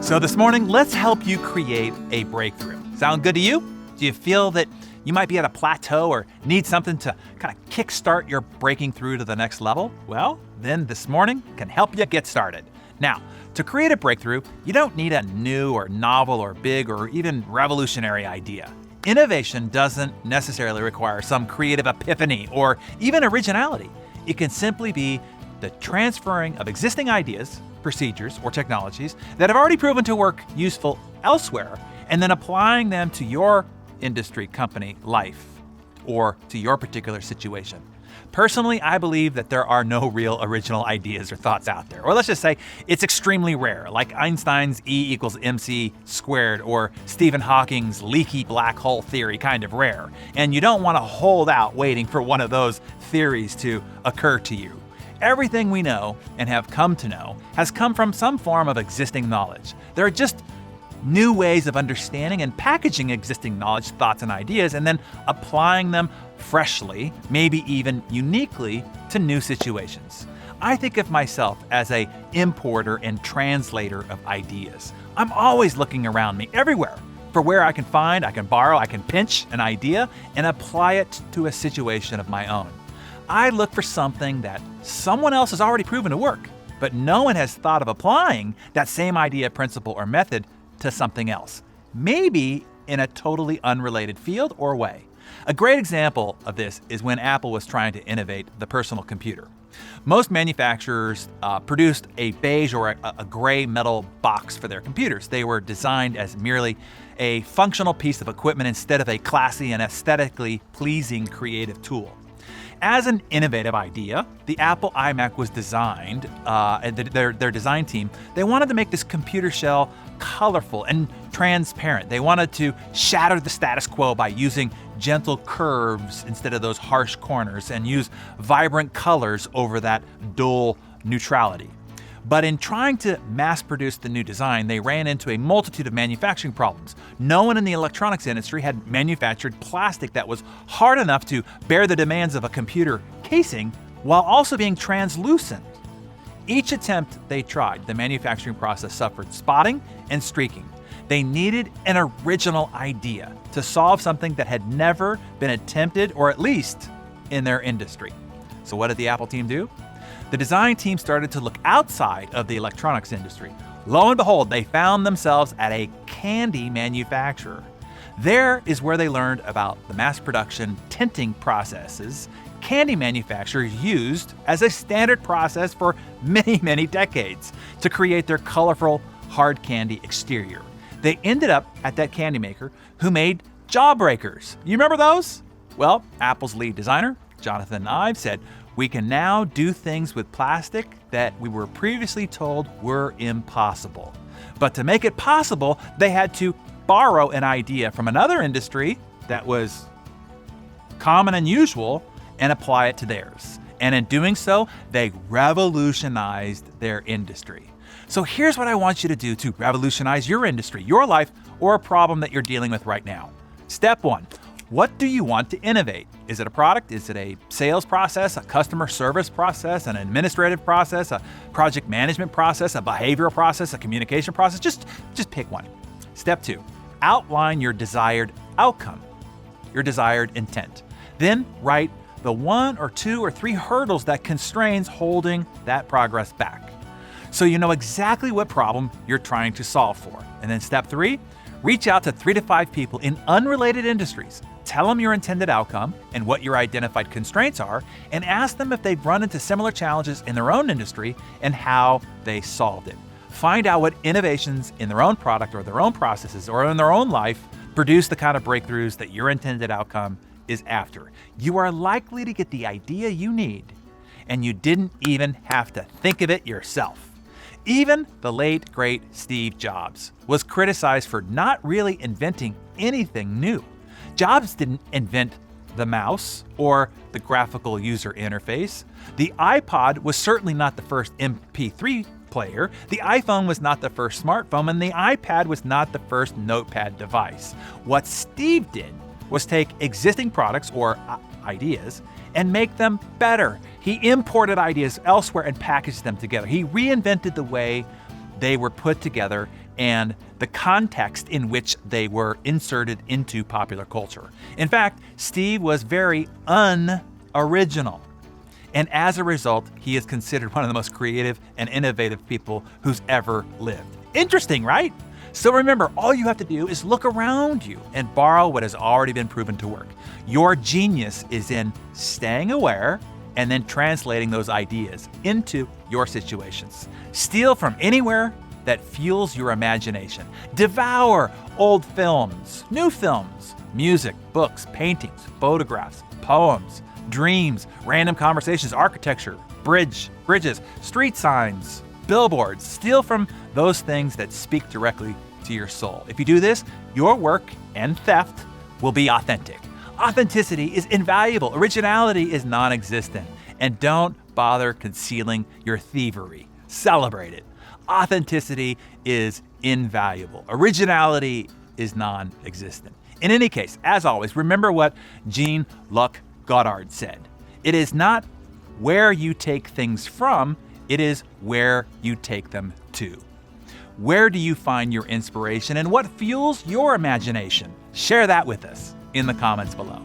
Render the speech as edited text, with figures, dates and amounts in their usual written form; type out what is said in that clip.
So this morning, let's help you create a breakthrough. Sound good to you? Do you feel that you might be at a plateau or need something to kind of kickstart your breaking through to the next level? Well, then this morning can help you get started. Now, to create a breakthrough, you don't need a new or novel or big or even revolutionary idea. Innovation doesn't necessarily require some creative epiphany or even originality. It can simply be the transferring of existing ideas, procedures, or technologies that have already proven to work useful elsewhere, and then applying them to your industry, company, life, or to your particular situation. Personally, I believe that there are no real original ideas or thoughts out there. Or let's just say it's extremely rare, like Einstein's E equals mc squared or Stephen Hawking's leaky black hole theory, kind of rare. And you don't want to hold out waiting for one of those theories to occur to you. Everything we know and have come to know has come from some form of existing knowledge. There are just new ways of understanding and packaging existing knowledge, thoughts, and ideas, and then applying them freshly, maybe even uniquely, to new situations. I think of myself as an importer and translator of ideas. I'm always looking around me, everywhere, for where I can borrow, I can pinch an idea and apply it to a situation of my own. I look for something that someone else has already proven to work, but no one has thought of applying that same idea, principle, or method to something else, maybe in a totally unrelated field or way. A great example of this is when Apple was trying to innovate the personal computer. Most manufacturers produced a beige or a gray metal box for their computers. They were designed as merely a functional piece of equipment instead of a classy and aesthetically pleasing creative tool. As an innovative idea, the Apple iMac was designed, and their design team, they wanted to make this computer shell colorful and transparent. They wanted to shatter the status quo by using gentle curves instead of those harsh corners and use vibrant colors over that dull neutrality. But in trying to mass produce the new design, they ran into a multitude of manufacturing problems. No one in the electronics industry had manufactured plastic that was hard enough to bear the demands of a computer casing while also being translucent. Each attempt they tried, the manufacturing process suffered spotting and streaking. They needed an original idea to solve something that had never been attempted, or at least in their industry. So what did the Apple team do? The design team started to look outside of the electronics industry. Lo and behold, they found themselves at a candy manufacturer. There is where they learned about the mass production tinting processes candy manufacturers used as a standard process for many, many decades to create their colorful hard candy exterior. They ended up at that candy maker who made jawbreakers. You remember those? Well, Apple's lead designer, Jonathan Ive, said, "We can now do things with plastic that we were previously told were impossible." But to make it possible, they had to borrow an idea from another industry that was common and usual and apply it to theirs. And in doing so, they revolutionized their industry. So here's what I want you to do to revolutionize your industry, your life, or a problem that you're dealing with right now. Step 1. What do you want to innovate? Is it a product? Is it a sales process, a customer service process, an administrative process, a project management process, a behavioral process, a communication process? Just pick one. Step 2, outline your desired outcome, your desired intent. Then write the 1 or 2 or 3 hurdles that constrains holding that progress back, so you know exactly what problem you're trying to solve for. And then step 3, reach out to 3 to 5 people in unrelated industries. Tell them your intended outcome and what your identified constraints are, and ask them if they've run into similar challenges in their own industry and how they solved it. Find out what innovations in their own product or their own processes or in their own life produce the kind of breakthroughs that your intended outcome is after. You are likely to get the idea you need, and you didn't even have to think of it yourself. Even the late, great Steve Jobs was criticized for not really inventing anything new. Jobs didn't invent the mouse or the graphical user interface. The iPod was certainly not the first MP3 player. The iPhone was not the first smartphone, and the iPad was not the first notepad device. What Steve did was take existing products or ideas and make them better. He imported ideas elsewhere and packaged them together. He reinvented the way they were put together and the context in which they were inserted into popular culture. In fact, Steve was very unoriginal. And as a result, he is considered one of the most creative and innovative people who's ever lived. Interesting, right? So remember, all you have to do is look around you and borrow what has already been proven to work. Your genius is in staying aware and then translating those ideas into your situations. Steal from anywhere that fuels your imagination. Devour old films, new films, music, books, paintings, photographs, poems, dreams, random conversations, architecture, bridges, street signs, billboards. Steal from those things that speak directly to your soul. If you do this, your work and theft will be authentic. Authenticity is invaluable. Originality is non-existent. And don't bother concealing your thievery. Celebrate it. Authenticity is invaluable. Originality is non-existent. In any case, as always, remember what Jean-Luc Godard said. It is not where you take things from, it is where you take them to. Where do you find your inspiration and what fuels your imagination? Share that with us in the comments below.